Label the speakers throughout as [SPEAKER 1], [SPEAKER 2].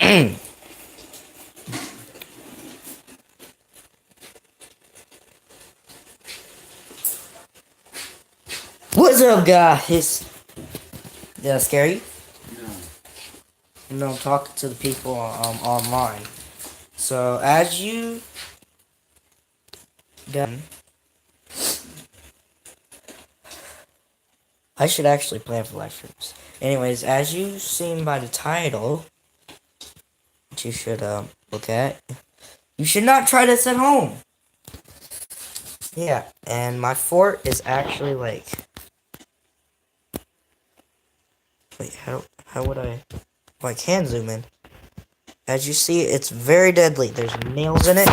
[SPEAKER 1] What's up, guys? Did I scare you?
[SPEAKER 2] No.
[SPEAKER 1] No, I'm talking to the people online. So, as you done, I should actually plan for live streams. Anyways, as you've seen by the title, which you should look at, you should not try this at home. Yeah, and my fort is actually like, wait, how would I? Well, I can zoom in. As you see, it's very deadly. There's nails in it.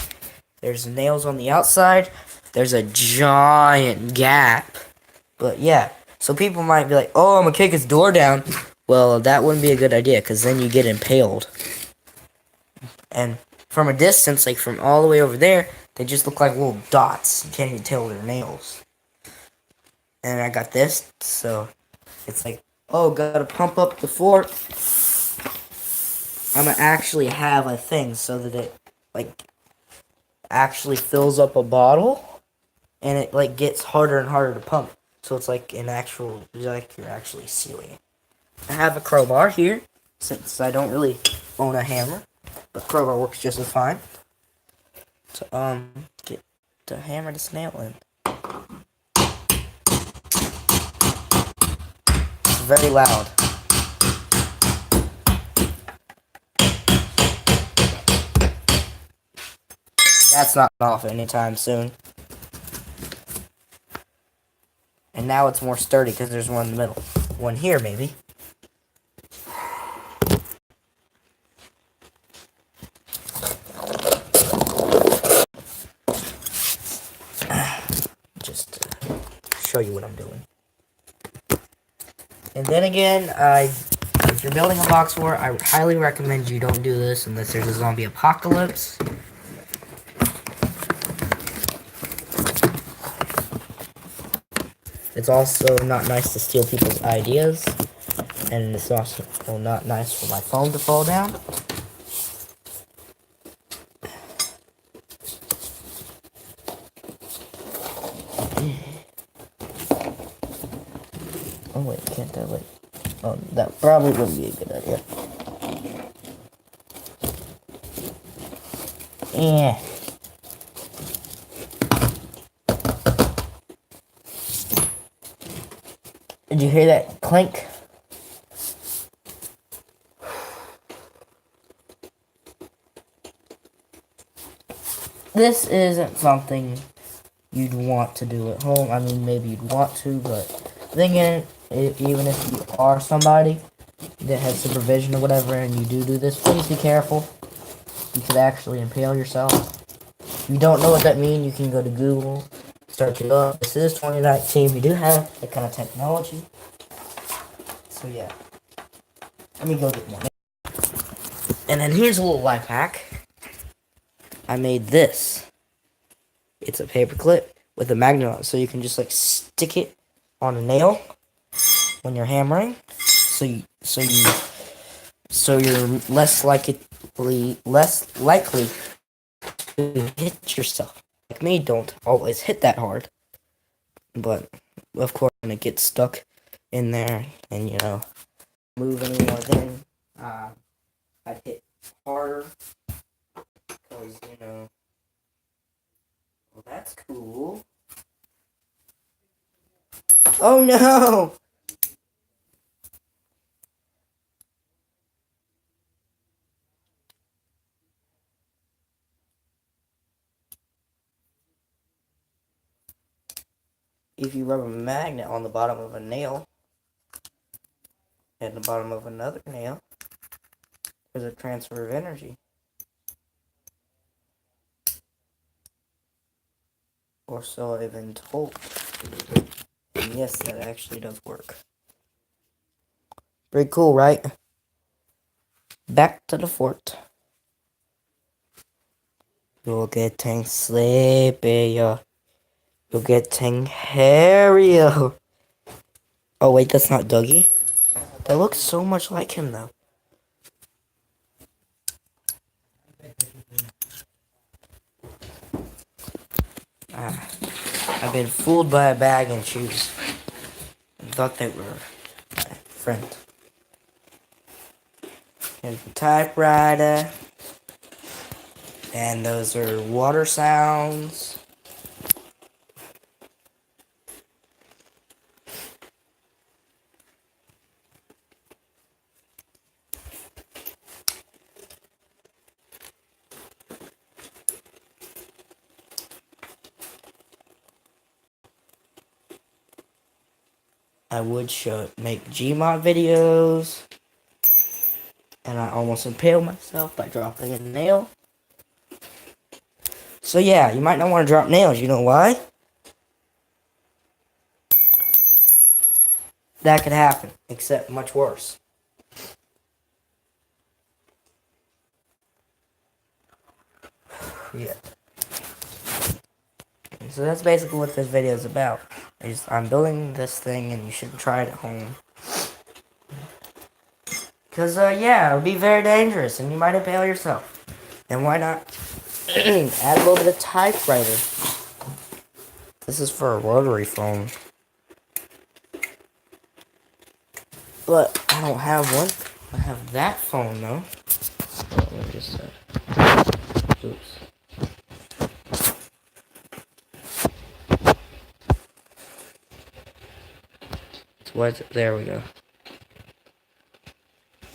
[SPEAKER 1] There's nails on the outside. There's a giant gap. But yeah, so people might be like, oh, I'm gonna kick his door down. Well, that wouldn't be a good idea, because then you get impaled. And from a distance, like from all the way over there, they just look like little dots. You can't even tell they're nails. And I got this, so it's like, oh, gotta pump up the fort. I'm gonna actually have a thing so that it, like, actually fills up a bottle. And it, like, gets harder and harder to pump. So it's like an actual, like you're actually sealing it. I have a crowbar here, since I don't really own a hammer. But crowbar works just as fine. To, get to hammer this nail in. It's very loud. That's not off anytime soon. And now it's more sturdy because there's one in the middle. One here, maybe. Just to show you what I'm doing. And then again, if you're building a box fort, I highly recommend you don't do this unless there's a zombie apocalypse. It's also not nice to steal people's ideas. And it's also not nice for my phone to fall down. Oh wait, can't that wait? Oh, that probably wouldn't be a good idea. Yeah. Did you hear that clink? This isn't something you'd want to do at home. I mean, maybe you'd want to, but thing is, even if you are somebody that has supervision or whatever and you do this, please be careful. You could actually impale yourself. If you don't know what that means, you can go to Google, search it up. This is 2019. We do have that kind of technology. So yeah. Let me go get more. And then here's a little life hack. I made this. It's a paper clip with a magnet on it, so you can just like stick it on a nail when you're hammering. So you're less likely to hit yourself. Like me, don't always hit that hard. But of course when it gets stuck in there and move anymore, then I hit harder. Because, well, that's cool. Oh no! If you rub a magnet on the bottom of a nail and the bottom of another nail, there's a transfer of energy. Or so I've been told. And yes, that actually does work. Pretty cool, right? Back to the fort. You're getting sleepier. You're getting hairier. Oh wait, that's not Dougie. That looks so much like him though. I've been fooled by a bag and shoes. I thought they were my friend. Here's the typewriter. And those are water sounds. I would make Gmod videos. And I almost impaled myself by dropping a nail. So yeah, you might not want to drop nails. You know why? That could happen, except much worse. Yeah. So that's basically what this video is about. I'm building this thing and you should try it at home. Because, yeah, it would be very dangerous and you might impale yourself. And why not add a little bit of typewriter? This is for a rotary phone. But I don't have one. I have that phone, though. Let me just, oops. There we go.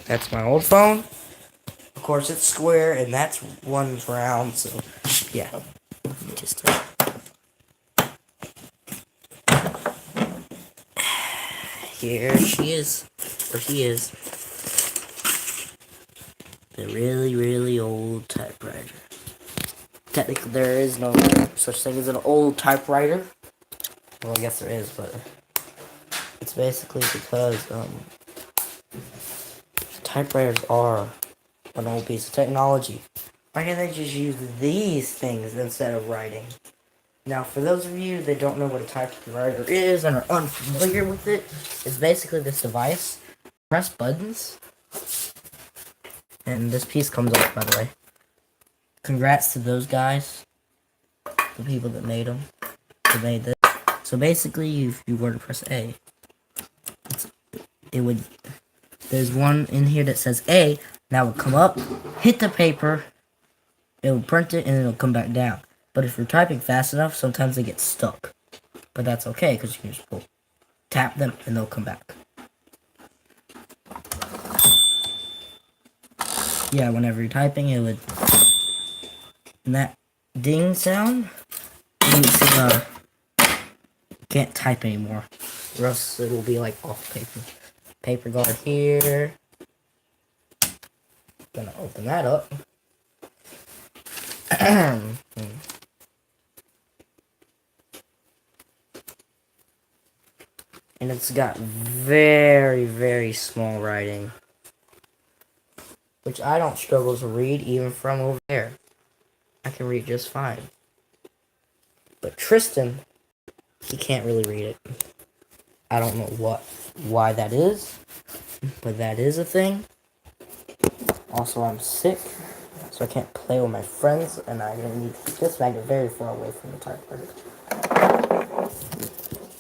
[SPEAKER 1] That's my old phone. Of course, it's square, and that's one's round, so, yeah. Let me just, here she is. Or he is. The really, really old typewriter. Technically, there is no such thing as an old typewriter. Well, I guess there is, but it's basically because typewriters are an old piece of technology. Why can't they just use these things instead of writing? Now, for those of you that don't know what a typewriter is and are unfamiliar with it, it's basically this device. Press buttons, and this piece comes off, by the way. Congrats to those guys, the people that made them, that made this. So basically, if you were to press A, it would, there's one in here that says A, that would come up, hit the paper, it would print it, and it'll come back down. But if you're typing fast enough, sometimes they get stuck. But that's okay, because you can just tap them, and they'll come back. Yeah, whenever you're typing, it would, and that ding sound, you can't type anymore, or else it will be like off paper. Paper guard here. Gonna open that up. And it's got very, very small writing, which I don't struggle to read even from over there. I can read just fine. But Tristan, he can't really read it. I don't know why that is, but that is a thing. Also, I'm sick, so I can't play with my friends, and I'm gonna need this magnet very far away from the typewriter.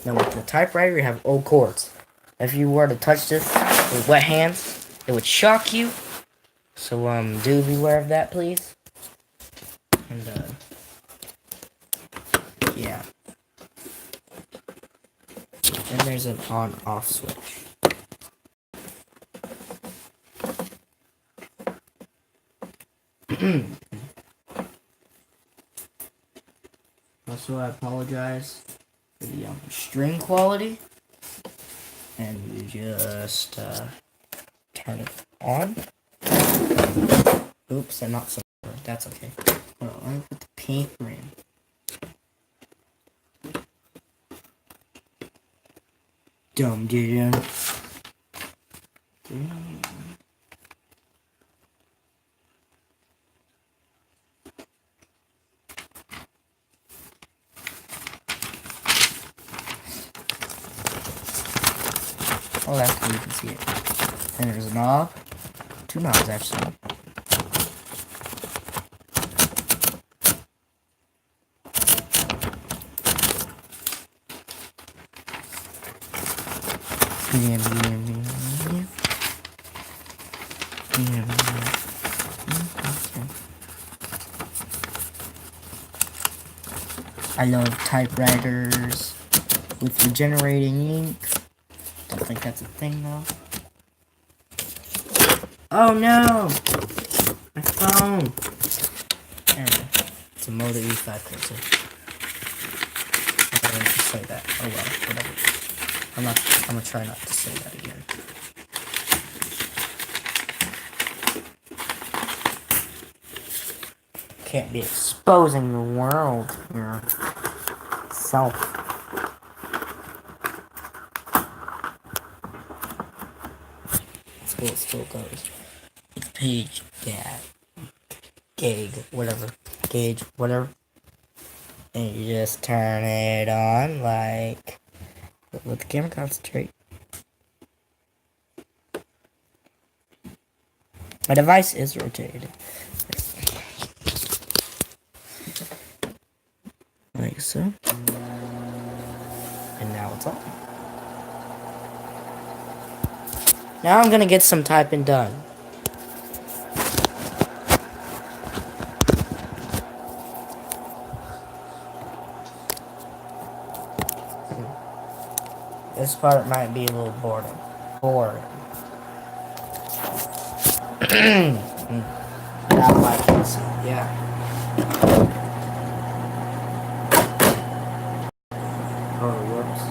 [SPEAKER 1] Now, with the typewriter, you have old cords. If you were to touch this with wet hands, it would shock you. So, do beware of that, please. And, yeah. And there's an on-off switch. Also, I apologize for the string quality. And you just turn it on. Oops, and not so. That's okay. Well, let me put the paper in. Dumb dude. Oh, that's cool, you can see it. And there's a knob. Two knobs, actually. Yeah, yeah, yeah, yeah. Okay. I love typewriters with regenerating ink. Don't think that's a thing though. Oh no! My phone! Anyway, it's a Moto E5 cursor. I didn't just say that. Oh well, whatever. I'm gonna try not to say that again. Can't be exposing the world yourself. School still goes. It's page gauge, whatever. Gauge, whatever. And you just turn it on like let the camera concentrate. My device is rotated. Like so. And now it's on. Now I'm gonna get some typing done. This part might be a little boring. Not like this. Yeah. Oh, whoops.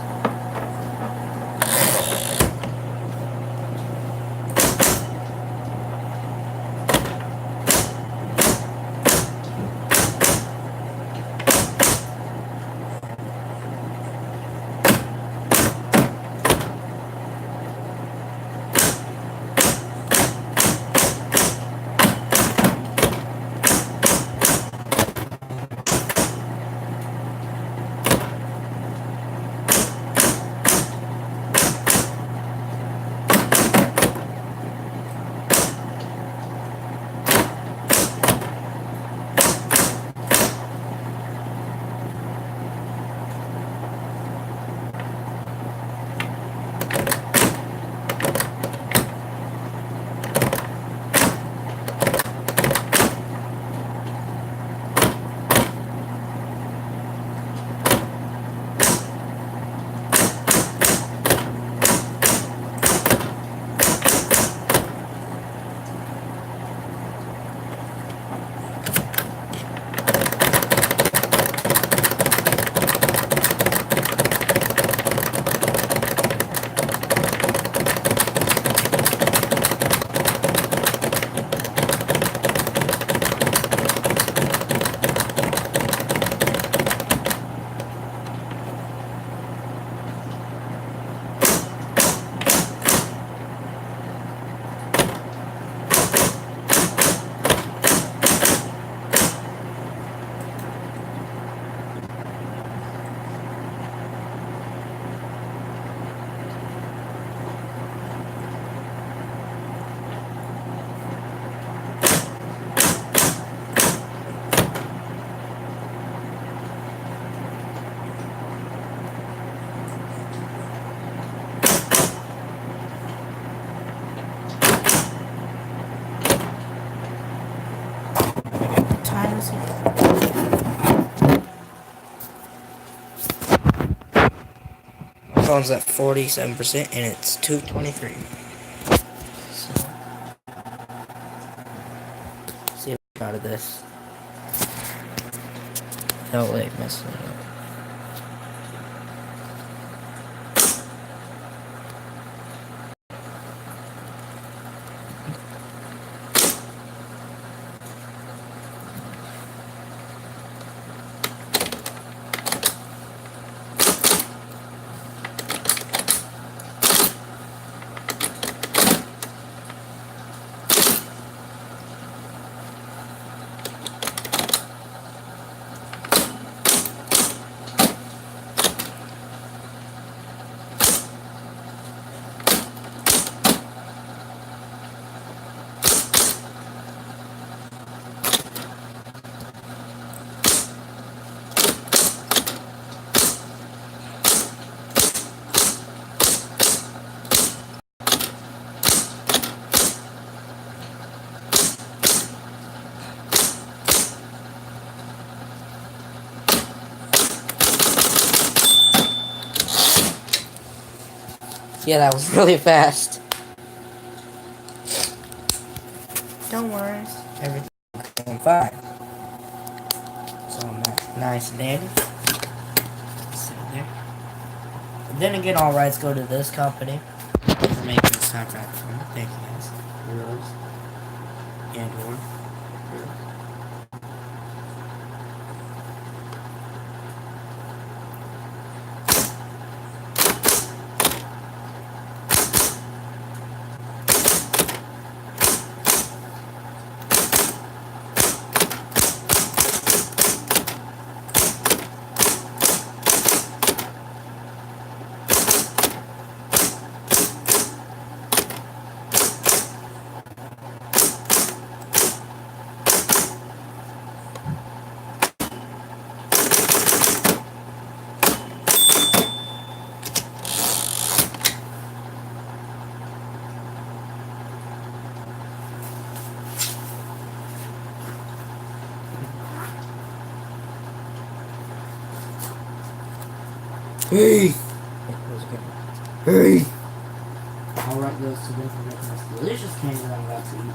[SPEAKER 1] My phone's at 47% and it's 2:23. So, see if I'm out of this. No way, messing it up. Yeah, that was really fast. Don't worry, everything's going fine. So nice and dandy. Sit there. But then again, all rights go to this company for making this contract for me. Thank you guys. Rose and or. Hey! Hey! Alright, goes to them for making this delicious candy that I'm about to eat.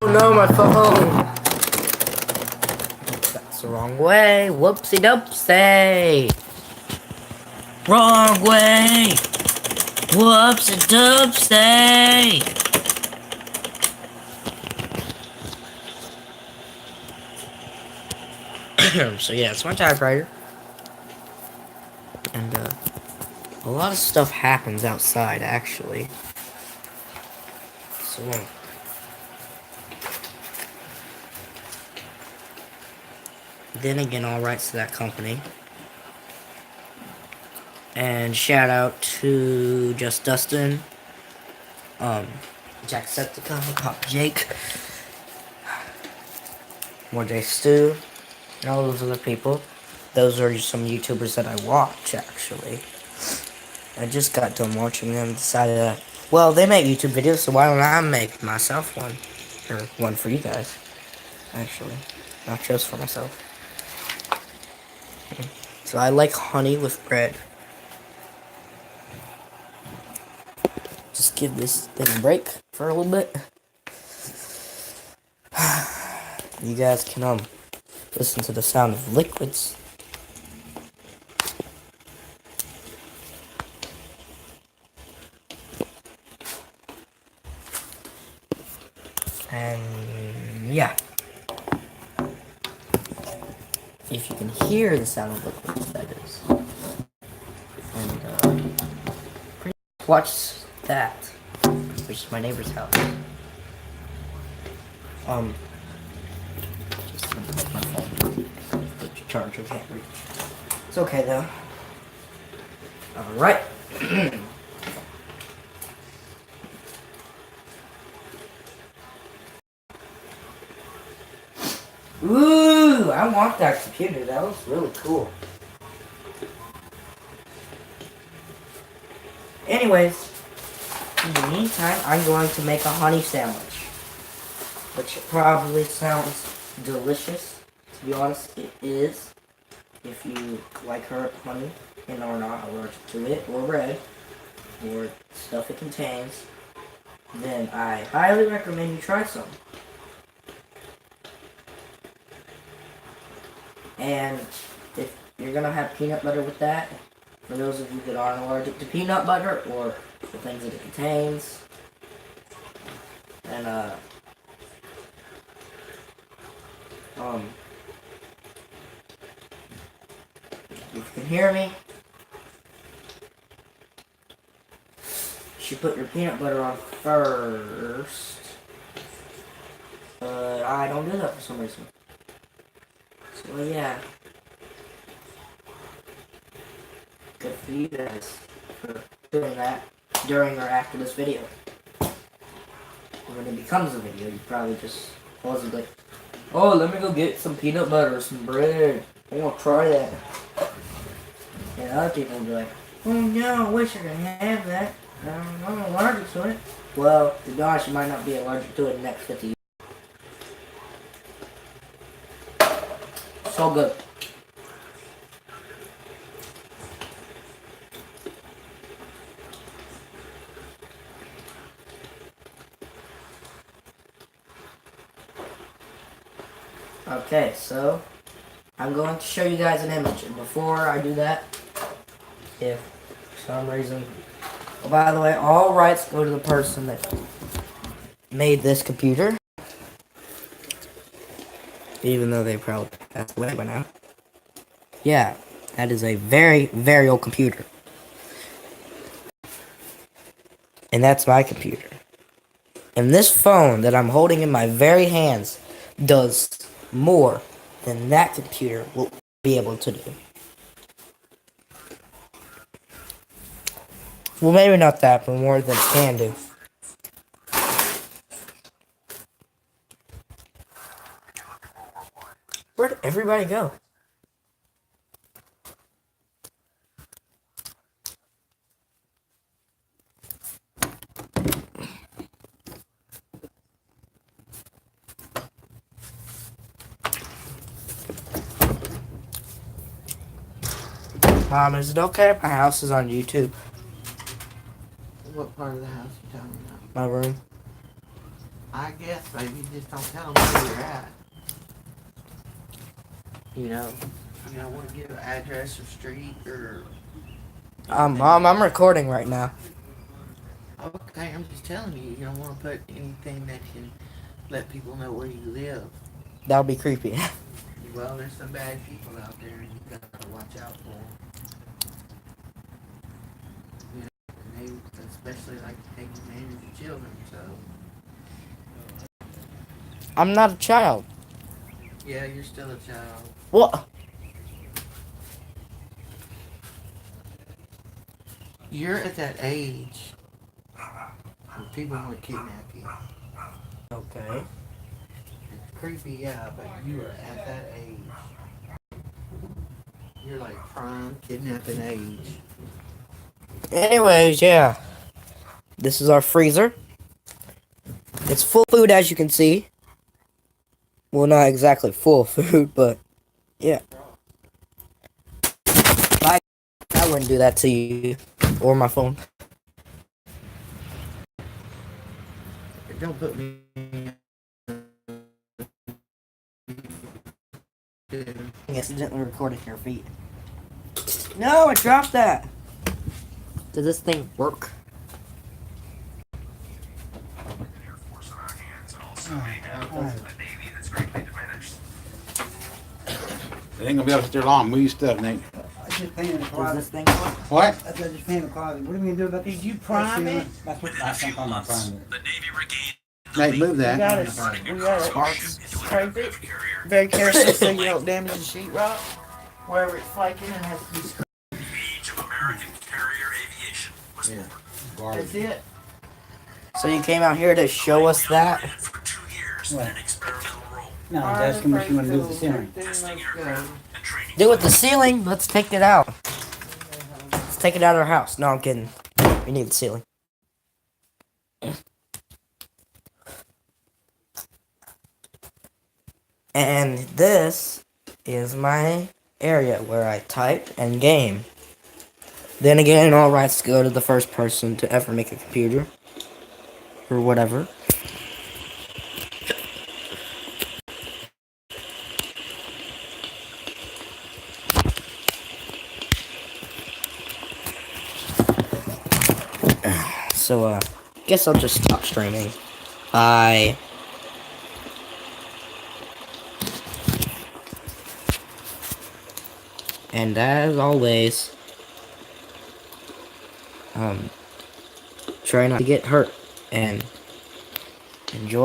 [SPEAKER 1] Oh no, my phone! That's the wrong way. Whoopsie doopsie. Wrong way. Whoopsie doopsie. So yeah, it's my typewriter. And a lot of stuff happens outside actually. So then again, all rights to that company. And shout out to Just Dustin, Jacksepticeye, Pop Jake, More J Stu, and all those other people. Those are some YouTubers that I watch, actually. I just got done watching them and decided that, well, they make YouTube videos, so why don't I make myself one? Or one for you guys, actually. Not just for myself. So I like honey with bread. Just give this thing a break for a little bit. You guys can listen to the sound of liquids. And yeah. If you can hear the sound of liquids, that is. And watch that, which is my neighbor's house. Just gonna put my phone. Put your charger, can't reach. It's okay though. Alright. Ooh, I want that computer. That looks really cool. anyways, in the meantime, I'm going to make a honey sandwich, which probably sounds delicious. To be honest, it is. If you like honey and are not allergic to it, or red, or stuff it contains, then I highly recommend you try some. And if you're gonna have peanut butter with that, for those of you that aren't allergic to peanut butter or the things that it contains, and if you can hear me, you should put your peanut butter on first. But I don't do that for some reason. So yeah. Good for you guys for doing that during or after this video. When it becomes a video, you probably just pause and be like, oh, let me go get some peanut butter or some bread. I want to try that. And other people will be like, oh no, I wish I could have that. I'm allergic to it. Well, to be honest, you might not be allergic to it in the next 50 years. So good. Okay, so I'm going to show you guys an image, and before I do that, if for some reason, oh, by the way, all rights go to the person that made this computer, even though they probably passed away by now. Yeah, that is a very, very old computer, and that's my computer. And this phone that I'm holding in my very hands does more than that computer will be able to do. Well, maybe not that, but more than it can do. Where'd everybody go? Mom, is it okay if my house is on YouTube?
[SPEAKER 2] What part of the house you talking about?
[SPEAKER 1] My room.
[SPEAKER 2] I guess maybe just don't tell them where you're at. You don't want to give an address or street or...
[SPEAKER 1] Mom, I'm recording right now.
[SPEAKER 2] Okay, I'm just telling you, you don't want to put anything that can let people know where you live.
[SPEAKER 1] That would be creepy.
[SPEAKER 2] Well, there's some bad people out there and you gotta watch out for them. And they especially like to take advantage of children, so...
[SPEAKER 1] I'm not a child.
[SPEAKER 2] Yeah, you're still a child.
[SPEAKER 1] What?
[SPEAKER 2] You're at that age where people want to kidnap you.
[SPEAKER 1] Okay.
[SPEAKER 2] It's creepy, yeah, but you are at that age. You're like prime kidnapping age.
[SPEAKER 1] Anyways, yeah. This is our freezer. It's full of food, as you can see. Well, not exactly full of food, but yeah. I wouldn't do that to you or my phone.
[SPEAKER 2] Don't put me.
[SPEAKER 1] Accidentally recording your feet. No, I dropped that. Does this thing work?
[SPEAKER 3] They ain't gonna be able to sit there long. Move your stuff, Nate.
[SPEAKER 4] I just painted the
[SPEAKER 1] Does
[SPEAKER 4] closet.
[SPEAKER 1] this thing work?
[SPEAKER 3] What?
[SPEAKER 4] I just painted the closet. What are we gonna do about
[SPEAKER 2] Did you prime it?
[SPEAKER 4] That's what I think I'm gonna prime it.
[SPEAKER 5] The Navy regained
[SPEAKER 3] Nate, move
[SPEAKER 2] We
[SPEAKER 3] that.
[SPEAKER 2] gotta scrape it very carefully so you don't damage the sheetrock. Wherever it's flaking, it has to be scraped.
[SPEAKER 5] the age of American carrier aviation was born.
[SPEAKER 2] That's it.
[SPEAKER 1] So you came out here to show us that?
[SPEAKER 5] For 2 years
[SPEAKER 4] What?
[SPEAKER 5] in an experimental role,
[SPEAKER 4] No, that's gonna make you wanna move the ceiling.
[SPEAKER 5] testing aircraft and training.
[SPEAKER 1] Do it with the ceiling. Let's take it out. Let's take it out of our house. No, I'm kidding. We need the ceiling. And this is my area where I type and game. Then again, all rights go to the first person to ever make a computer. Or whatever. So, guess I'll just stop streaming. Bye. And as always, try not to get hurt and enjoy.